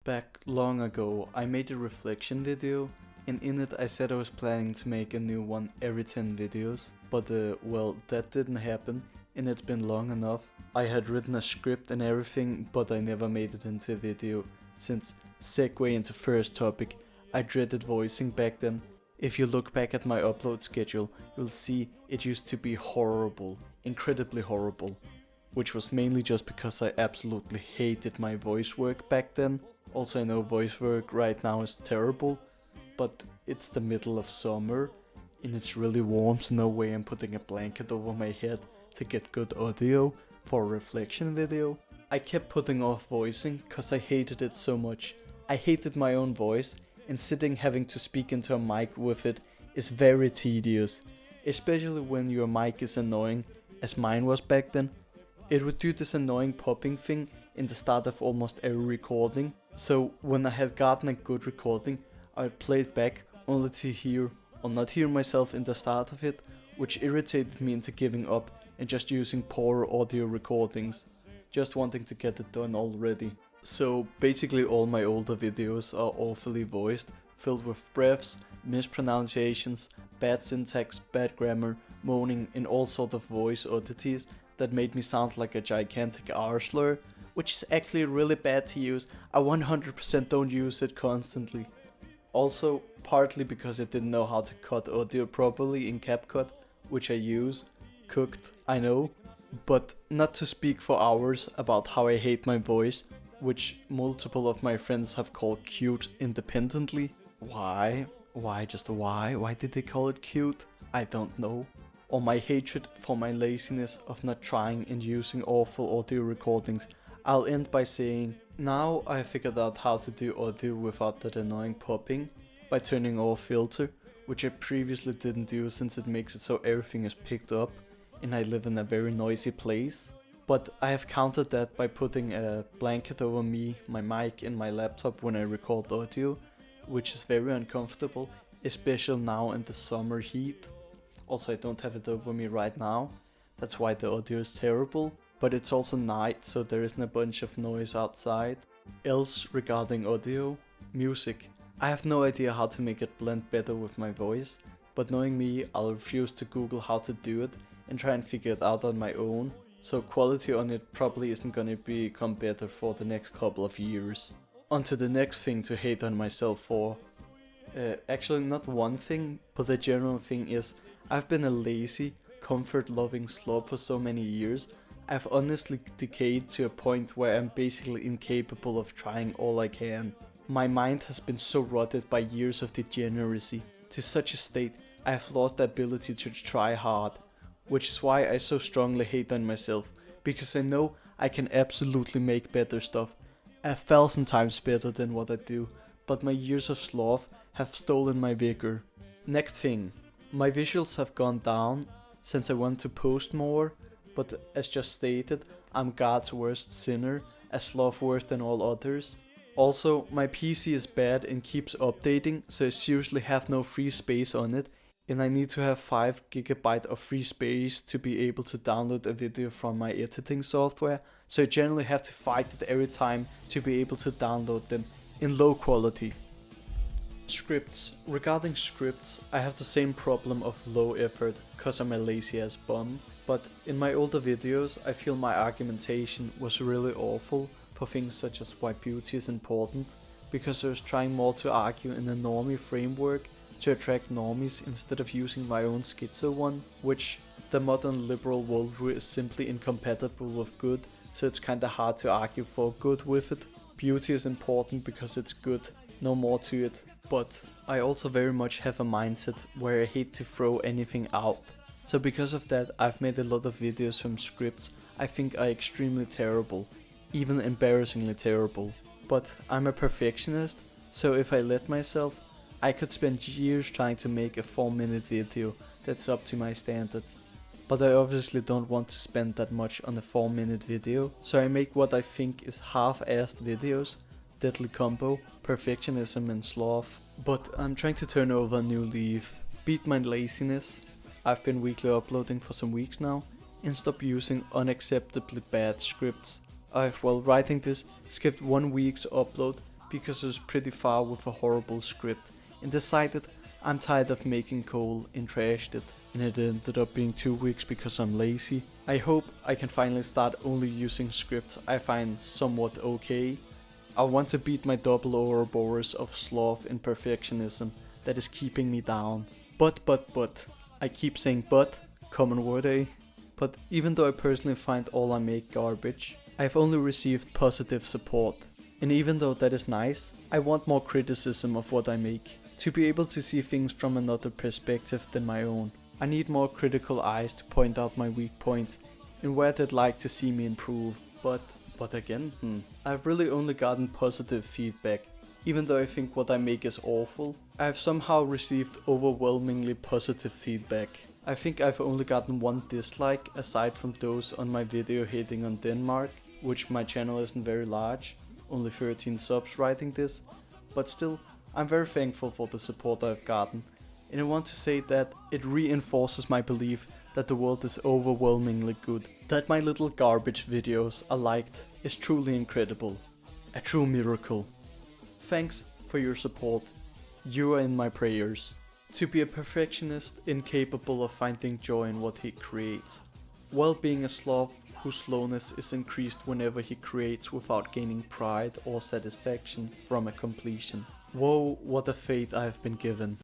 Back long ago, I made a reflection video, and in it I said I was planning to make a new one every 10 videos, but well, that didn't happen, and it's been long enough. I had written a script and everything, but I never made it into a video, since, segue into first topic, I dreaded voicing back then. If you look back at my upload schedule, you'll see it used to be horrible, incredibly horrible, which was mainly just because I absolutely hated my voice work back then. Also, I know voice work right now is terrible, but it's the middle of summer and it's really warm, so no way I'm putting a blanket over my head to get good audio for a reflection video. I kept putting off voicing cause I hated it so much. I hated my own voice, and sitting having to speak into a mic with it is very tedious, especially when your mic is annoying, as mine was back then. It would do this annoying popping thing in the start of almost every recording, so when I had gotten a good recording, I would play it back only to hear or not hear myself in the start of it, which irritated me into giving up and just using poor audio recordings, just wanting to get it done already. So basically all my older videos are awfully voiced, filled with breaths, mispronunciations, bad syntax, bad grammar, moaning, and all sort of voice oddities that made me sound like a gigantic R slur, which is actually really bad to use. I 100% don't use it constantly. Also, partly because I didn't know how to cut audio properly in CapCut, which I use. Cooked, I know. But not to speak for hours about how I hate my voice, which multiple of my friends have called cute independently. Why? Why just why? Why did they call it cute? I don't know. Or my hatred for my laziness of not trying and using awful audio recordings. I'll end by saying, now I figured out how to do audio without that annoying popping by turning off filter, which I previously didn't do since it makes it so everything is picked up and I live in a very noisy place. But I have countered that by putting a blanket over me, my mic and my laptop when I record audio, which is very uncomfortable, especially now in the summer heat. Also, I don't have it over me right now, that's why the audio is terrible, but it's also night, so there isn't a bunch of noise outside. Else regarding audio, music. I have no idea how to make it blend better with my voice, but knowing me, I'll refuse to Google how to do it and try and figure it out on my own, so quality on it probably isn't gonna become better for the next couple of years. On to the next thing to hate on myself for. Actually not one thing, but the general thing is, I've been a lazy, comfort-loving slob for so many years. I've honestly decayed to a point where I'm basically incapable of trying all I can. My mind has been so rotted by years of degeneracy. To such a state, I have lost the ability to try hard. Which is why I so strongly hate on myself, because I know I can absolutely make better stuff, 1,000 times better than what I do, but my years of sloth have stolen my vigor. Next thing, my visuals have gone down since I want to post more, but as just stated, I'm God's worst sinner, a sloth worse than all others. Also, my PC is bad and keeps updating, so I seriously have no free space on it, and I need to have 5 GB of free space to be able to download a video from my editing software, so I generally have to fight it every time to be able to download them in low quality. Scripts. Regarding scripts, I have the same problem of low effort cause I'm a lazy ass bum, but in my older videos I feel my argumentation was really awful for things such as why beauty is important, because I was trying more to argue in a normie framework to attract normies instead of using my own schizo one, which the modern liberal worldview is simply incompatible with good, so it's kinda hard to argue for good with it. Beauty is important because it's good, no more to it. But I also very much have a mindset where I hate to throw anything out. So because of that, I've made a lot of videos from scripts I think are extremely terrible, even embarrassingly terrible. But I'm a perfectionist, so if I let myself, I could spend years trying to make a 4-minute video that's up to my standards. But I obviously don't want to spend that much on a 4-minute video, so I make what I think is half-assed videos, deadly combo, perfectionism and sloth. But I'm trying to turn over a new leaf, beat my laziness, I've been weekly uploading for some weeks now, and stop using unacceptably bad scripts. I've, while writing this, skipped 1 week's upload because I was pretty far with a horrible script and decided I'm tired of making coal and trashed it, and it ended up being 2 weeks because I'm lazy. I hope I can finally start only using scripts I find somewhat okay. I want to beat my double Ouroboros of sloth and perfectionism that is keeping me down. But, I keep saying but, common word eh? But even though I personally find all I make garbage, I have only received positive support. And even though that is nice, I want more criticism of what I make. To be able to see things from another perspective than my own. I need more critical eyes to point out my weak points and where they'd like to see me improve. But again, I've really only gotten positive feedback, even though I think what I make is awful. I have somehow received overwhelmingly positive feedback. I think I've only gotten one dislike aside from those on my video hating on Denmark, which my channel isn't very large, only 13 subs writing this, but still, I'm very thankful for the support I've gotten, and I want to say that it reinforces my belief that the world is overwhelmingly good. That my little garbage videos are liked is truly incredible. A true miracle. Thanks for your support. You are in my prayers. To be a perfectionist incapable of finding joy in what he creates, while being a sloth whose slowness is increased whenever he creates without gaining pride or satisfaction from a completion. Whoa, what a fate I have been given.